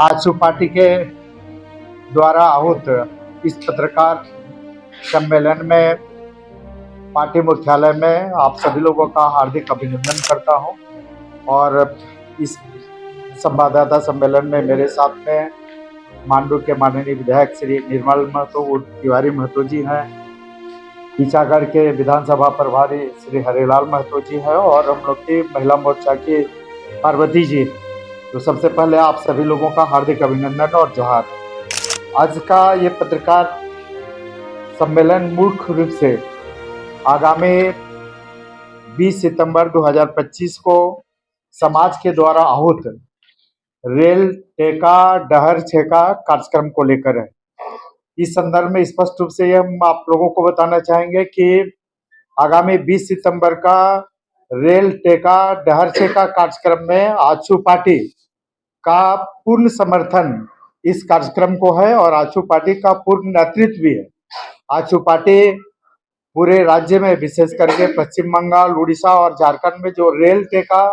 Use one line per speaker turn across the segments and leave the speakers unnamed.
AJSU party के द्वारा आहूत इस पत्रकार सम्मेलन में पार्टी मुख्यालय में आप सभी लोगों का हार्दिक अभिनंदन करता हूं। और इस संवाददाता सम्मेलन में मेरे साथ में मांडू के माननीय विधायक श्री निर्मल महतो उर्फ तिवारी महतो जी हैं, ईसागढ़ के विधानसभा प्रभारी श्री हरिलाल महतो जी हैं और हम लोग की महिला मोर्चा की पार्वती जी। तो सबसे पहले आप सभी लोगों का हार्दिक अभिनंदन और जोहार। आज का ये पत्रकार सम्मेलन मुख्य रूप से आगामी 20 सितंबर 2025 को समाज के द्वारा आहूत रेल टेका डहर छेका कार्यक्रम को लेकर है। इस संदर्भ में स्पष्ट रूप से हम आप लोगों को बताना चाहेंगे कि आगामी 20 सितंबर का रेल टेका डहर छेका कार्यक्रम में आजसू पार्टी का पूर्ण समर्थन इस कार्यक्रम को है और आजसू पार्टी का पूर्ण नेतृत्व भी है। आजसू पार्टी पूरे राज्य में विशेष करके पश्चिम बंगाल, उड़ीसा और झारखंड में जो रेल टेका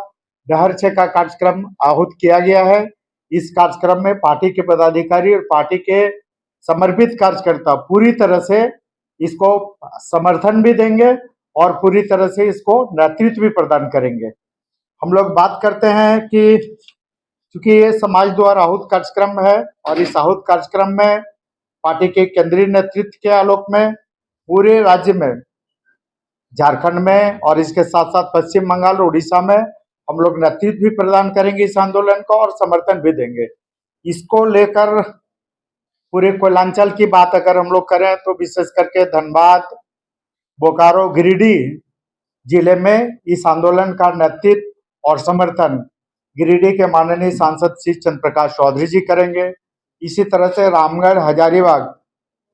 डहर छेका कार्यक्रम आहूत किया गया है, इस कार्यक्रम में पार्टी के पदाधिकारी और पार्टी के समर्पित कार्यकर्ता पूरी तरह से इसको समर्थन भी देंगे और पूरी तरह से इसको नेतृत्व भी प्रदान करेंगे। हम लोग बात करते हैं कि चूंकि ये समाज द्वारा आहूत कार्यक्रम है और इस आहूत कार्यक्रम में पार्टी के केंद्रीय नेतृत्व के आलोक में पूरे राज्य में, झारखंड में और इसके साथ साथ पश्चिम बंगाल और उड़ीसा में हम लोग नेतृत्व भी प्रदान करेंगे इस आंदोलन को और समर्थन भी देंगे। इसको लेकर पूरे कोयलांचल की बात अगर हम लोग करें तो विशेष करके धनबाद, बोकारो, गिरिडीह जिले में इस आंदोलन का नेतृत्व और समर्थन गिरिडीह के माननीय सांसद श्री चंद्र प्रकाश चौधरी जी करेंगे। इसी तरह से रामगढ़, हजारीबाग,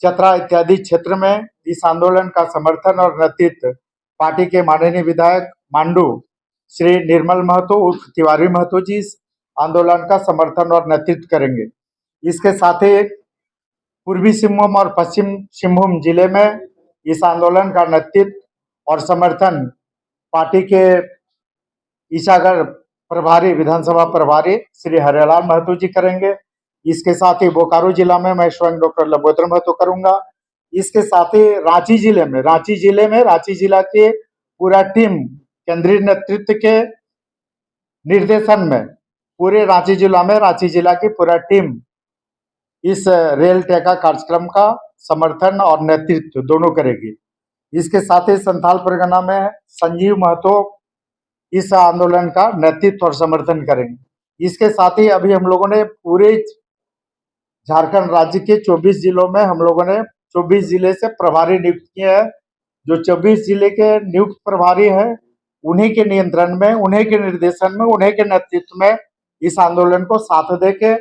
चतरा इत्यादि क्षेत्र में इस आंदोलन का समर्थन और नेतृत्व पार्टी के माननीय विधायक मांडू श्री निर्मल महतो उर्फ तिवारी महतो जी इस आंदोलन का समर्थन और नेतृत्व करेंगे। इसके साथ ही पूर्वी सिंहभूम और पश्चिम सिंहभूम जिले में इस आंदोलन का नेतृत्व और समर्थन पार्टी के ईसागढ़ प्रभारी, विधानसभा प्रभारी श्री हरिलाल महतो जी करेंगे। इसके साथ ही बोकारो जिला में मैं स्वयं डॉक्टर लंबोदर महतो करूंगा। इसके साथ ही रांची जिला के पूरा टीम केंद्रीय नेतृत्व के निर्देशन में पूरे रांची जिला की पूरा टीम इस रेल टेका कार्यक्रम का समर्थन और नेतृत्व दोनों करेगी। इसके साथ ही संथाल परगना में संजीव महतो इस आंदोलन का नेतृत्व और समर्थन करेंगे। इसके साथ ही अभी हम लोगों ने पूरे झारखंड राज्य के 24 जिलों में हम लोगों ने 24 जिले से प्रभारी नियुक्त किए हैं। जो 24 जिले के नियुक्त प्रभारी हैं, उन्हीं के नियंत्रण में, उन्हीं के निर्देशन में, उन्हीं के नेतृत्व में इस आंदोलन को साथ देके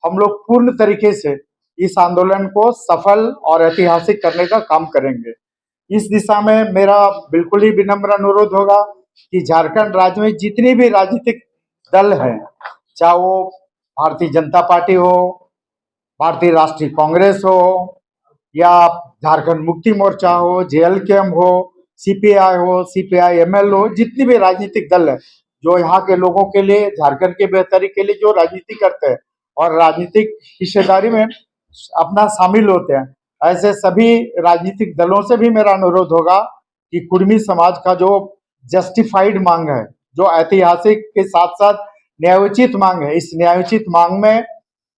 हम लोग पूर्ण तरीके से इस आंदोलन को सफल और ऐतिहासिक करने का काम करेंगे। इस दिशा में मेरा बिल्कुल ही विनम्र अनुरोध होगा कि झारखंड राज्य में जितनी भी राजनीतिक दल हैं, चाहे वो भारतीय जनता पार्टी हो, भारतीय राष्ट्रीय कांग्रेस हो या झारखंड मुक्ति मोर्चा हो, जेएलकेएम हो, सीपीआई हो, सीपीआई-एमएल हो, जितनी भी राजनीतिक दल है जो यहाँ के लोगों के लिए, झारखंड की बेहतरी के लिए जो राजनीति करते हैं और राजनीतिक हिस्सेदारी में अपना शामिल होते हैं, ऐसे सभी राजनीतिक दलों से भी मेरा अनुरोध होगा कि कुर्मी समाज का जो जस्टिफाइड मांग है, जो ऐतिहासिक के साथ साथ न्यायोचित मांग है, इस न्यायोचित मांग में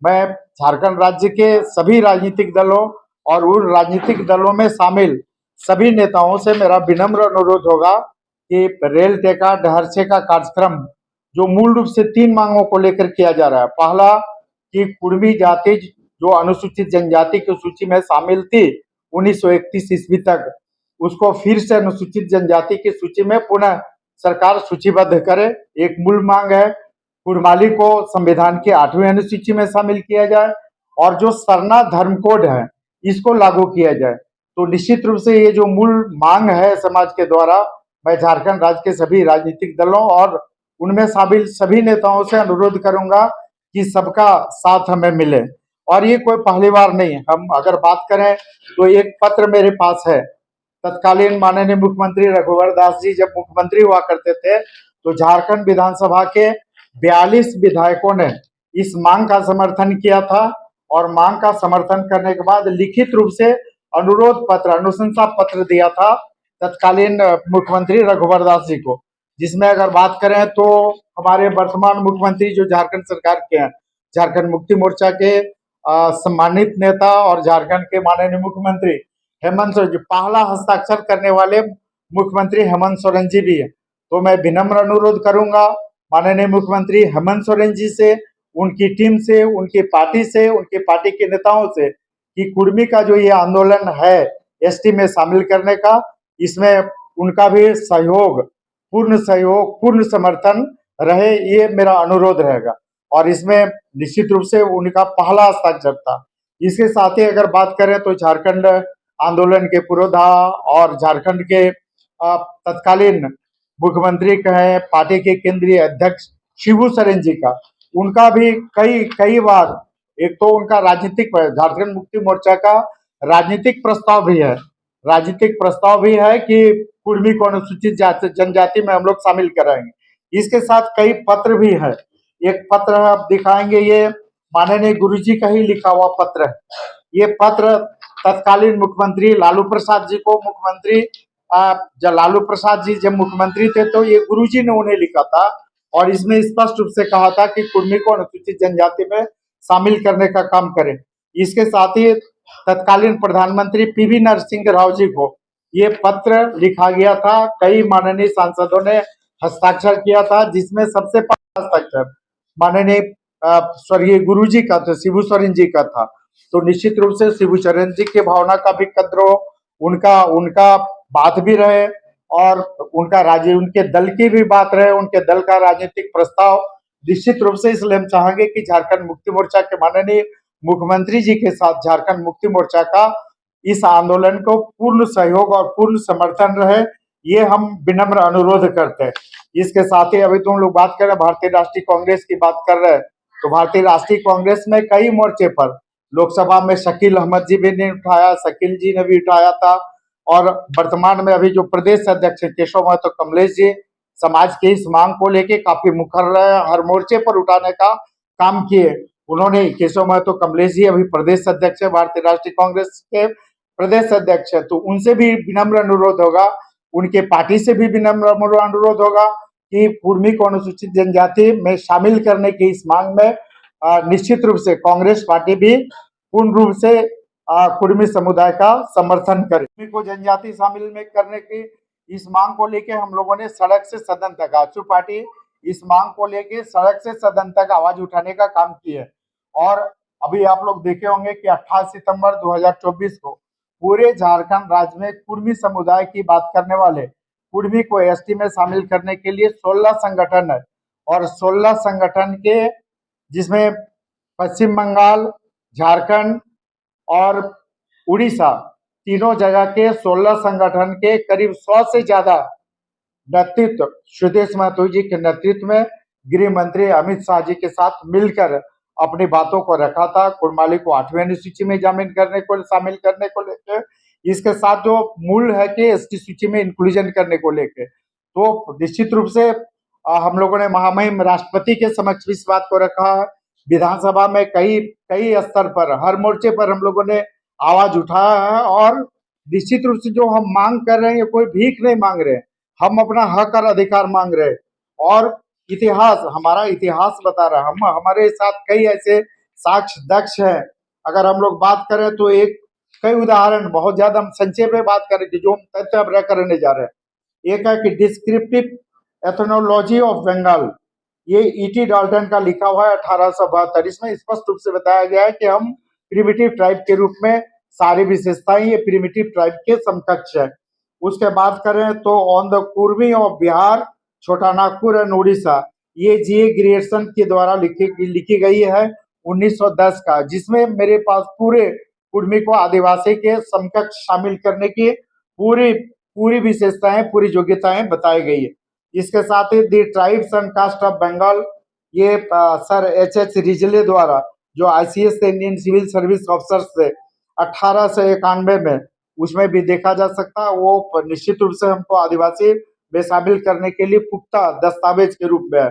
मैं झारखंड राज्य के सभी राजनीतिक दलों और उन राजनीतिक दलों में शामिल सभी नेताओं से मेरा विनम्र अनुरोध होगा कि रेल टेका डहर छेका कार्यक्रम जो मूल रूप से 3 मांगों को लेकर किया जा रहा है। पहला कि कुर्मी जाति जो अनुसूचित जनजाति की सूची में शामिल थी 1931 ईस्वी तक, उसको फिर से अनुसूचित जनजाति की सूची में पुनः सरकार सूचीबद्ध करे। एक मूल मांग है। कुड़माली को संविधान की 8वीं अनुसूची में शामिल किया जाए और जो सरना धर्म कोड है इसको लागू किया जाए। तो निश्चित रूप से ये जो मूल मांग है समाज के द्वारा, मैं झारखंड राज्य के सभी राजनीतिक दलों और उनमें शामिल सभी नेताओं से अनुरोध करूंगा कि सबका साथ हमें मिले। और ये कोई पहली बार नहीं है। हम अगर बात करें तो एक पत्र मेरे पास है, तत्कालीन माननीय मुख्यमंत्री रघुवर दास जी जब मुख्यमंत्री हुआ करते थे तो झारखंड विधानसभा के 42 विधायकों ने इस मांग का समर्थन किया था और मांग का समर्थन करने के बाद लिखित रूप से अनुरोध पत्र, अनुशंसा पत्र दिया था तत्कालीन मुख्यमंत्री रघुवर दास जी को, जिसमें अगर बात करें तो हमारे वर्तमान मुख्यमंत्री जो झारखंड सरकार के हैं, झारखंड मुक्ति मोर्चा के सम्मानित नेता और झारखंड के माननीय मुख्यमंत्री हेमंत सोरेन जी, पहला हस्ताक्षर करने वाले मुख्यमंत्री हेमंत सोरेन जी भी है। तो मैं विनम्र अनुरोध करूंगा माननीय मुख्यमंत्री हेमंत सोरेन जी से, उनकी टीम से, उनकी पार्टी से, उनकी पार्टी के नेताओं से कि कुर्मी का जो ये आंदोलन है एसटी में शामिल करने का, इसमें उनका भी सहयोग, पूर्ण समर्थन रहे, ये मेरा अनुरोध रहेगा। और इसमें निश्चित रूप से उनका पहला हस्ताक्षर था। इसके साथ ही अगर बात करें तो झारखंड आंदोलन के पुरोधा और झारखंड के तत्कालीन मुख्यमंत्री कहे, पार्टी के केंद्रीय अध्यक्ष शिबू सोरेन जी का, उनका भी कई बार, एक तो उनका राजनीतिक, झारखंड मुक्ति मोर्चा का राजनीतिक प्रस्ताव भी है कि कुर्मी को अनुसूचित जनजाति में हम लोग शामिल कराएंगे। इसके साथ कई पत्र भी है। एक पत्र है, आप दिखाएंगे, ये माननीय गुरुजी का ही लिखा हुआ पत्र है। ये पत्र तत्कालीन मुख्यमंत्री लालू प्रसाद जी को, जब लालू प्रसाद जी जब मुख्यमंत्री थे तो ये गुरुजी ने उन्हें लिखा था और इसमें स्पष्ट रूप से कहा था कि कुर्मी को अनुसूचित जनजाति में शामिल करने का काम करें। इसके साथ ही तत्कालीन प्रधानमंत्री पीवी नरसिंह राव जी को ये पत्र लिखा गया था, कई माननीय सांसदों ने हस्ताक्षर किया था, जिसमें सबसे पहला हस्ताक्षर माननीय स्वर्गीय गुरुजी का था, शिबू सोरेन जी का था। तो निश्चित रूप से शिबू सोरेन जी की भावना का भी कद्र हो, उनका बात भी रहे और उनके दल की भी बात रहे, उनके दल का राजनीतिक प्रस्ताव निश्चित रूप से। इसलिए हम चाहेंगे कि झारखंड मुक्ति मोर्चा के माननीय मुख्यमंत्री जी के साथ झारखंड मुक्ति मोर्चा का इस आंदोलन को पूर्ण सहयोग और पूर्ण समर्थन रहे, ये हम विनम्र अनुरोध करते हैं। इसके साथ ही अभी तुम लोग बात कर रहे हैं भारतीय राष्ट्रीय कांग्रेस की बात कर रहे हैं, तो भारतीय राष्ट्रीय कांग्रेस में कई मोर्चे पर लोकसभा में शकील अहमद जी भी ने उठाया, शकील जी ने भी उठाया था और वर्तमान में अभी जो प्रदेश अध्यक्ष केशव महतो कमलेश जी समाज की इस मांग को लेके काफी मुखर रहे, हर मोर्चे पर उठाने का काम किए। उन्होंने, केशव महतो कमलेश जी अभी प्रदेश अध्यक्ष है, भारतीय राष्ट्रीय कांग्रेस के प्रदेश अध्यक्ष है, तो उनसे भी विनम्र अनुरोध होगा, उनके पार्टी से भी विनम्र अनुरोध होगा कि कुर्मी को अनुसूचित जनजाति में शामिल करने की इस मांग में निश्चित रूप से कांग्रेस पार्टी भी पूर्ण रूप से कुर्मी समुदाय का समर्थन करे। कुर्मी को जनजाति शामिल में करने की इस मांग को लेके हम लोगों ने सड़क से सदन तक, आजसू पार्टी इस मांग को लेके सड़क से सदन तक आवाज उठाने का काम की है। और अभी आप लोग देखे होंगे कि 28 सितंबर 2024 को पूरे झारखंड राज्य में कुर्मी समुदाय की बात करने वाले, कुर्मी को एसटी में शामिल करने के लिए 16 संगठन है और 16 संगठन के, जिसमें पश्चिम बंगाल, झारखंड और उड़ीसा, तीनों जगह के 16 संगठन के करीब 100 से ज्यादा नेतृत्व सुदेश महतो जी के नेतृत्व में गृह मंत्री अमित शाह जी के साथ मिलकर अपनी बातों को रखा था, कुर्माली को 8वीं अनुसूची में शामिल करने को लेकर। इसके साथ जो मूल है कि एसटी सूची में इंक्लूजन करने को लेकर, तो निश्चित रूप से हम लोगों ने महामहिम राष्ट्रपति के समक्ष इस बात को रखा है। विधानसभा में कई स्तर पर, हर मोर्चे पर हम लोगों ने आवाज उठाया है और निश्चित रूप से जो हम मांग कर रहे हैं, कोई भीख नहीं मांग रहे, हम अपना हक और अधिकार मांग रहे। और हमारा इतिहास बता रहा है, हमारे साथ कई ऐसे साक्ष्य दक्ष हैं। अगर हम लोग बात करें तो कई उदाहरण, बहुत ज्यादा हम संक्षेप में बात करें जो हम तथ्य अब करने जा रहे हैं। एक है कि डिस्क्रिप्टिव एथनोलॉजी ऑफ बंगाल, ये ईटी डाल्टन का लिखा हुआ है 1872। इसमें स्पष्ट रूप से बताया गया है कि हम प्रिमिटिव ट्राइब के रूप में सारी विशेषताएं ये प्रिमिटिव ट्राइब के समकक्ष है। उसके बात करें तो on the Kurmi of Bihar, छोटा नागपुर एंड उड़ीसा, ये जीए ग्रियर्सन के द्वारा लिखी गई है 1910 का, जिसमें मेरे पास पूरे कुर्मी को आदिवासी के समकक्ष शामिल करने की पूरी विशेषताएं, पूरी योग्यताएं बताई गई है। इसके साथ ही the tribes and caste of Bengal, ये सर एच रिजले द्वारा, जो ICS Indian civil service officers थे 1891 में, उसमें भी देखा जा सकता है। वो निश्चित रूप से हमको आदिवासी में शामिल करने के लिए पुख्ता दस्तावेज के रूप में है।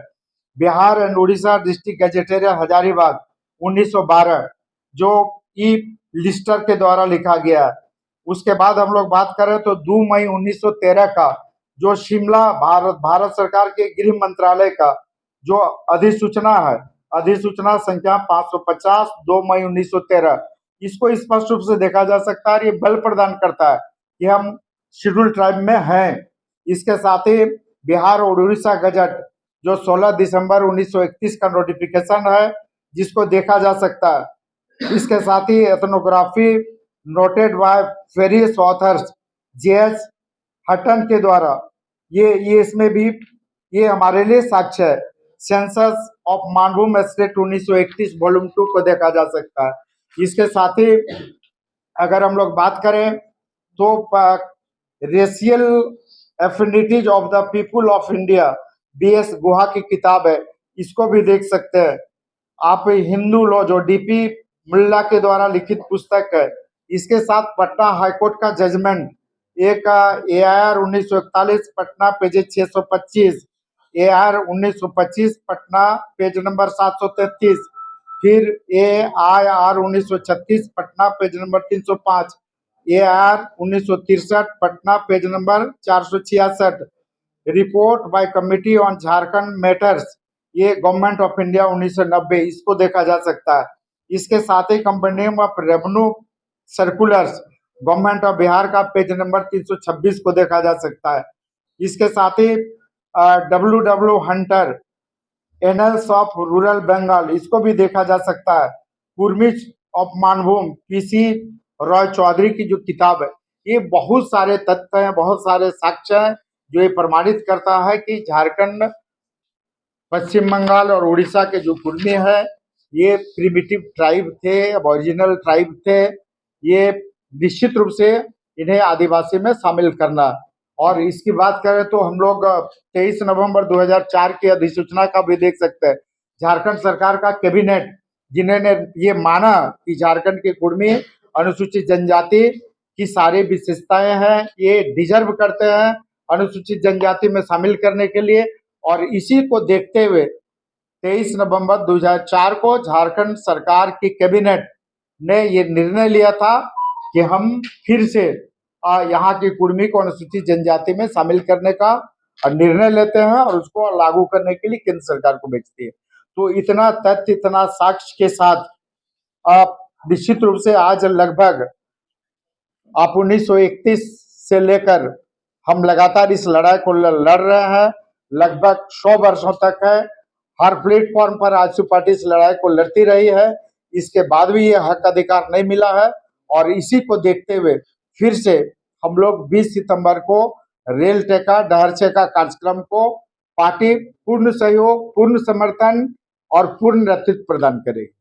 बिहार एंड उड़ीसा डिस्ट्रिक्ट गजेटेरियन हजारीबाग 1912 जो ई लिस्टर के द्वारा लिखा गया है। उसके बाद हम लोग बात करें तो 2 मई 1913 का जो शिमला भारत सरकार के गृह मंत्रालय का जो अधिसूचना है, अधिसूचना संख्या 550 2 मई 1913, इसको स्पष्ट रूप से देखा जा सकता है। ये बल प्रदान करता है कि हम शेड्यूल ट्राइब में हैं। इसके साथ ही बिहार और उड़ीसा गजट जो 16 दिसंबर 1931 का नोटिफिकेशन है, जिसको देखा जा सकता है। इसके साथ ही ethnography noted by various authors JS Hutton के द्वारा ये इसमें भी ये हमारे लिए साक्ष्य है। Census of Manbhum state 1931 volume 2 को देखा जा सकता है। इसके साथ ही अगर हम लोग बात करें तो racial affinities of the people of India BS Guha की किताब है, इसको भी देख सकते हैं आप। हिंदू लॉ जो डीपी मुल्ला के द्वारा लिखित पुस्तक है, इसके साथ पटना हाईकोर्ट का जजमेंट एक AIR 1941 Patna page 625, AIR 1925 Patna page number 733, फिर AIR 1936 Patna page number 305, AIR 1963 Patna page number 466, report by committee on Jharkhand matters ये गवर्नमेंट ऑफ इंडिया 1990, इसको देखा जा सकता है। इसके साथ ही company of revenue circulars government of Bihar का पेज नंबर 326 को देखा जा सकता है। इसके साथ ही WW Hunter annals of rural Bengal, इसको भी देखा जा सकता है। कुर्मिच ऑफ मानभूम PC रॉय चौधरी की जो किताब है, ये बहुत सारे तथ्य हैं, बहुत सारे साक्ष्य हैं जो ये प्रमाणित करता है कि झारखंड, पश्चिम बंगाल और उड़ीसा के जो कुर्मी है ये प्रिमिटिव ट्राइब थे, ओरिजिनल ट्राइब थे। ये निश्चित रूप से इन्हें आदिवासी में शामिल करना। और इसकी बात करें तो हम लोग 23 नवंबर 2004 की अधिसूचना का भी देख सकते हैं। झारखंड सरकार का कैबिनेट जिन्होंने ये माना कि झारखंड के कुर्मी अनुसूचित जनजाति की सारी विशेषताएं हैं, ये डिजर्व करते हैं अनुसूचित जनजाति में शामिल करने के लिए। और इसी को देखते हुए 23 नवंबर 2004 को झारखंड सरकार की कैबिनेट ने ये निर्णय लिया था कि हम फिर से यहाँ की कुर्मी को अनुसूचित जनजाति में शामिल करने का निर्णय लेते हैं और उसको लागू करने के लिए केंद्र सरकार को भेजती है। तो इतना तथ्य, इतना साक्ष्य के साथ आप निश्चित रूप से आज लगभग आप 1931 से लेकर हम लगातार इस लड़ाई को लड़ रहे हैं, लगभग 100 वर्षों तक है। हर प्लेटफॉर्म पर आजसू पार्टी इस लड़ाई को लड़ती रही है, इसके बाद भी ये हक अधिकार नहीं मिला है। और इसी को देखते हुए फिर से हम लोग 20 सितंबर को रेल टेका डहरचे का कार्यक्रम को पार्टी पूर्ण सहयोग, पूर्ण समर्थन और पूर्ण नेतृत्व प्रदान करेगी।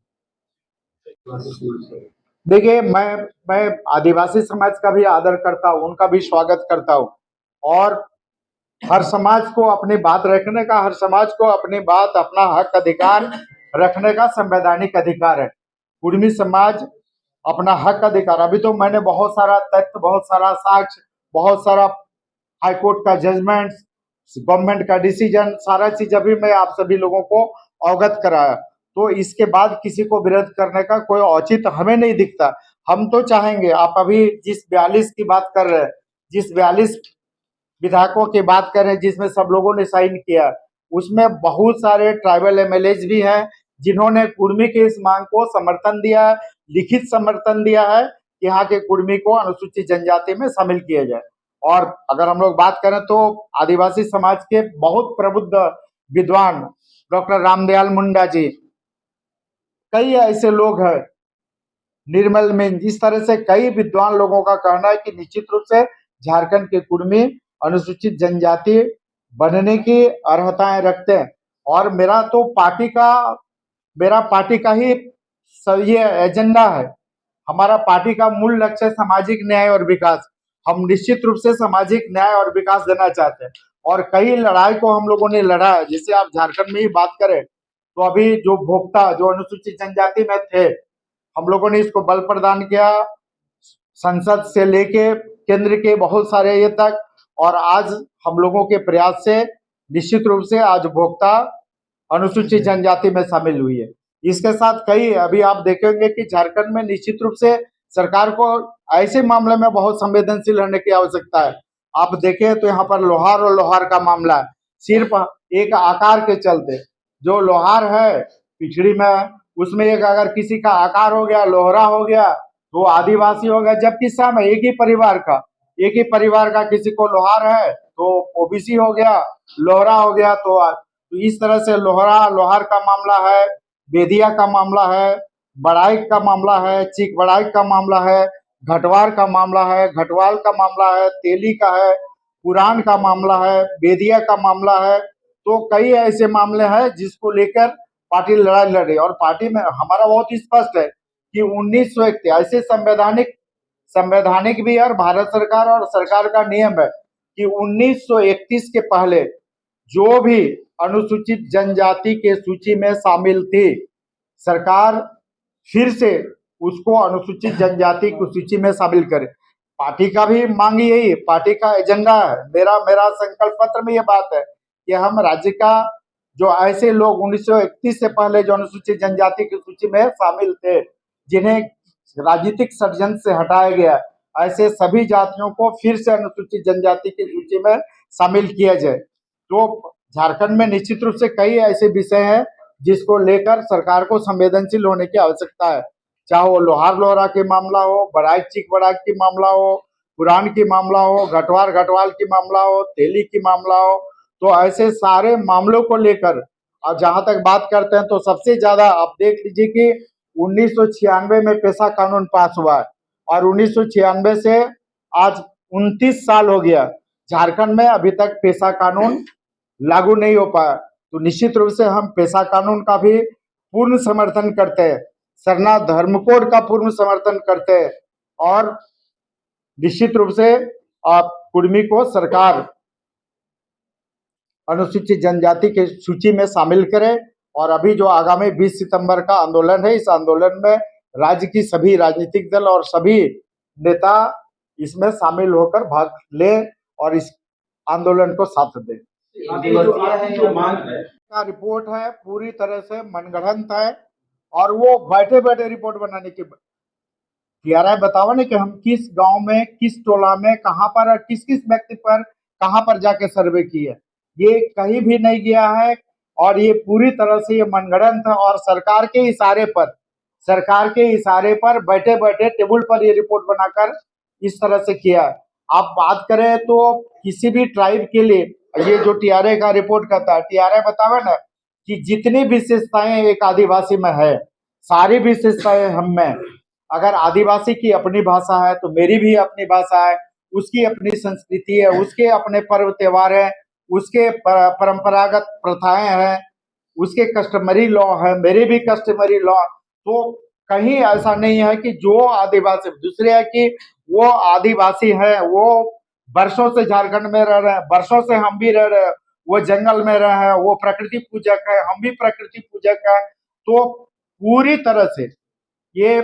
देखिए, मैं आदिवासी समाज का भी आदर करता हूँ, उनका भी स्वागत करता हूँ। और हर समाज को अपनी बात रखने का, हर समाज को अपनी बात, अपना हक अधिकार रखने का संवैधानिक अधिकार है। कुर्मी समाज अपना हक अधिकार, अभी तो मैंने बहुत सारा तथ्य, बहुत सारा साक्ष्य, बहुत सारा हाईकोर्ट का जजमेंट, गवर्नमेंट का डिसीजन, सारा चीज अभी मैं आप सभी लोगों को अवगत कराया। तो इसके बाद किसी को विरोध करने का कोई औचित्य हमें नहीं दिखता। हम तो चाहेंगे, आप अभी जिस 42 की बात कर रहे हैं, जिस 42 विधायकों की बात कर रहे हैं जिसमें सब लोगों ने साइन किया, उसमें बहुत सारे ट्राइबल MLAs भी हैं जिन्होंने कुर्मी की इस मांग को समर्थन दिया है, लिखित समर्थन दिया है कि यहाँ के कुर्मी को अनुसूचित जनजाति में शामिल किया जाए। और अगर हम लोग बात करें तो आदिवासी समाज के बहुत प्रबुद्ध विद्वान डॉक्टर रामदयाल मुंडा जी, कई ऐसे लोग हैं, निर्मल मिंज, इस तरह से कई विद्वान लोगों का कहना है कि निश्चित रूप से झारखंड के कुर्मी अनुसूचित जनजाति बनने की अर्हताएं रखते हैं। और मेरा पार्टी का ही ये एजेंडा है। हमारा पार्टी का मूल लक्ष्य सामाजिक न्याय और विकास। हम निश्चित रूप से सामाजिक न्याय और विकास देना चाहते हैं और कई लड़ाई को हम लोगों ने लड़ा है। जैसे आप झारखंड में ही बात करें तो अभी जो भोक्ता जो अनुसूचित जनजाति में थे, हम लोगों ने इसको बल प्रदान किया, संसद से लेके केंद्र के बहुत सारे ये तक। और आज हम लोगों के प्रयास से निश्चित रूप से आज भोक्ता अनुसूचित जनजाति में शामिल हुई है। इसके साथ कई अभी आप देखेंगे कि झारखंड में निश्चित रूप से सरकार को ऐसे मामले में बहुत संवेदनशील रहने की आवश्यकता है। आप देखें तो यहाँ पर लोहार और लोहार का मामला है। सिर्फ एक आकार के चलते जो लोहार है पिछड़ी में, उसमें एक अगर किसी का आकार हो गया, लोहरा हो गया, तो आदिवासी हो गया। जबकि सब एक ही परिवार का किसी को लोहार है तो ओबीसी हो गया, लोहरा हो गया। तो इस तरह से लोहार का मामला है, बेदिया का मामला है, बड़ाइक का मामला है, चीक बड़ाइक का मामला है, घटवार का मामला है, घटवाल का मामला है, तेली का है, पुरान का मामला है, बेदिया का मामला है। तो कई ऐसे मामले हैं जिसको लेकर पार्टी लड़ाई लड़ रही है। और पार्टी में हमारा बहुत स्पष्ट है कि 1901 ऐसे संवैधानिक भी है और भारत सरकार और सरकार का नियम है कि 1931 के पहले जो भी अनुसूचित जनजाति के सूची में शामिल थी, सरकार फिर से उसको अनुसूचित जनजाति की सूची में शामिल करे। पार्टी का भी मांग यही, पार्टी का एजेंडा है। मेरा संकल्प पत्र में यह बात है कि हम राज्य का जो ऐसे लोग 1931 से पहले जो अनुसूचित जनजाति की सूची में शामिल थे, जिन्हें राजनीतिक षड्यंत्र से हटाया गया, ऐसे सभी जातियों को फिर से अनुसूचित जनजाति की सूची में शामिल किया जाए। तो झारखंड में निश्चित रूप से कई ऐसे विषय हैं जिसको लेकर सरकार को संवेदनशील होने की आवश्यकता है। चाहे वो लोहार लोहरा की मामला हो, बड़ाइक चीक बड़ाइक की मामला हो, पुरान की मामला हो, घटवाल की मामला हो, तेली की मामला हो। तो ऐसे सारे मामलों को लेकर अब जहां तक बात करते हैं तो सबसे ज्यादा आप देख लीजिए कि 1996 में पेशा कानून पास हुआ है और 1996 से आज 29 साल हो गया, झारखंड में अभी तक पेशा कानून लागू नहीं हो पाया। तो निश्चित रूप से हम पेशा कानून का भी पूर्ण समर्थन करते हैं, सरना धर्म कोड का पूर्ण समर्थन करते हैं और निश्चित रूप से आप कुर्मी को सरकार अनुसूचित जनजाति की सूची में शामिल करे। और अभी जो आगामी 20 सितंबर का आंदोलन है, इस आंदोलन में राज्य की सभी राजनीतिक दल और सभी नेता इसमें शामिल होकर भाग ले और इस आंदोलन को साथ दें। का रिपोर्ट है पूरी तरह से मनगढ़ंत है और वो बैठे बैठे रिपोर्ट बनाने की टीआरआई बतावा नहीं कि हम किस गांव में, किस टोला में, कहां पर और किस किस व्यक्ति पर कहां पर जाके सर्वे किए, ये कहीं भी नहीं गया है। और ये पूरी तरह से ये मनगढ़ंत है और सरकार के इशारे पर बैठे बैठे टेबल पर ये रिपोर्ट बनाकर इस तरह से किया। आप बात करें तो किसी भी ट्राइब के लिए ये जो टीआरआई का रिपोर्ट करता है, टीआरआई बतावे ना कि जितनी विशेषताएं एक आदिवासी में है, सारी विशेषताएं हम में। अगर आदिवासी की अपनी भाषा है तो मेरी भी अपनी भाषा है, उसकी अपनी संस्कृति है, उसके अपने पर्व त्योहार है, उसके परंपरागत प्रथाएं हैं, उसके कस्टमरी लॉ है, मेरे भी कस्टमरी लॉ। तो कहीं ऐसा नहीं है कि जो आदिवासी, दूसरे है कि वो आदिवासी है, वो वर्षों से झारखंड में रह रहे हैं, वर्षों से हम भी रह रहे हैं, वो जंगल में रहे हैं, वो प्रकृति पूजक है, हम भी प्रकृति पूजक है। तो पूरी तरह से ये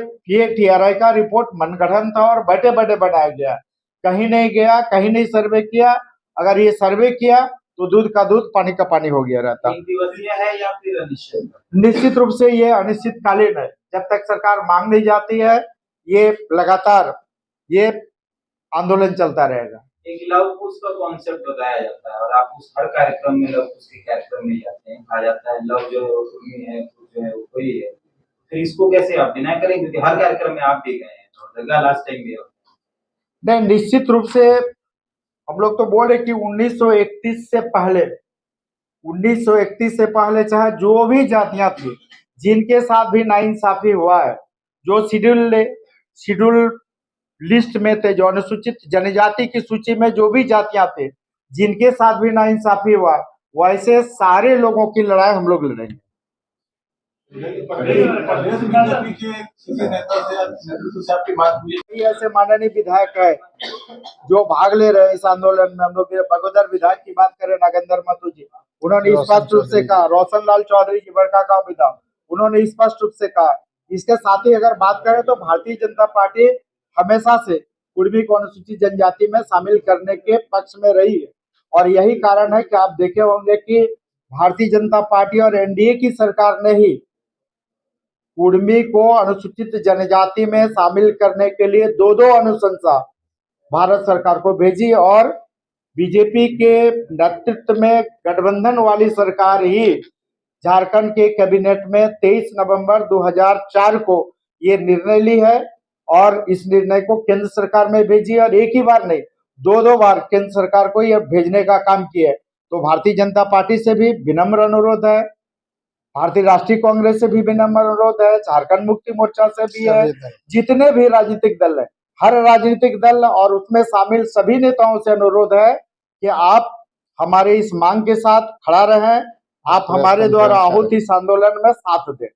टीआरआई का रिपोर्ट मनगढ़ंत था और बैठे बैठे बनाया गया, कहीं नहीं गया, कहीं नहीं सर्वे किया। अगर ये सर्वे किया तो दूध का दूध पानी का पानी हो गया रहता।
एक दिवसीय है या फिर अनिश्चित?
निश्चित रूप से ये अनिश्चितकालीन है, जब तक सरकार मांग नहीं जाती है ये लगातार ये आंदोलन चलता रहेगा।
एक लव कुश का कॉन्सेप्ट बताया जाता है और आप उस हर कार्यक्रम में लव कुश के कार्यक्रम में जाते हैं, कहा जाता है लव जो कुर्मी है, कुश जो है वो कोई है। फिर इसको कैसे आप डिनाई करेंगे क्योंकि हर कार्यक्रम में आप भी गए हैं और जगह लास्ट टाइम भी
नहीं, निश्चित रूप से हम लोग तो बोल रहे कि 1931 से पहले चाहे जो भी जातियां थी जिनके साथ भी नाइंसाफी हुआ है, जो शेड्यूल लिस्ट में थे, जो अनुसूचित जनजाति की सूची में जो भी जातियां थे जिनके साथ भी नाइंसाफी हुआ, वैसे सारे लोगों की लड़ाई हम लोग लड़ेंगे। ऐसे माननीय विधायक है जो भाग ले रहे हैं इस आंदोलन में। हम लोग बगोदर विधायक की बात करें, नागेंद्र महतो जी, उन्होंने स्पष्ट रूप से कहा, रोशन लाल चौधरी जी बड़का गांव विधायक, उन्होंने स्पष्ट रूप से कहा। इसके साथ ही अगर बात करें तो भारतीय जनता पार्टी हमेशा से कुर्मी को अनुसूचित जनजाति में शामिल करने के पक्ष में रही है और यही कारण है कि आप देखे होंगे कि भारतीय जनता पार्टी और एनडीए की सरकार ने ही कुर्मी को अनुसूचित जनजाति में शामिल करने के लिए दो अनुशंसा भारत सरकार को भेजी और बीजेपी के नेतृत्व में गठबंधन वाली सरकार ही झारखंड के कैबिनेट में 23 नवंबर 2004 को ये निर्णय ली है और इस निर्णय को केंद्र सरकार में भेजी और एक ही बार नहीं दो बार केंद्र सरकार को यह भेजने का काम किया है। तो भारतीय जनता पार्टी से भी विनम्र अनुरोध है, भारतीय राष्ट्रीय कांग्रेस से भी विनम्र अनुरोध है, झारखंड मुक्ति मोर्चा से भी है, जितने भी राजनीतिक दल है, हर राजनीतिक दल और उसमें शामिल सभी नेताओं से अनुरोध है कि आप हमारे इस मांग के साथ खड़ा रहें, आप हमारे द्वारा आहूत इस आंदोलन में साथ दें।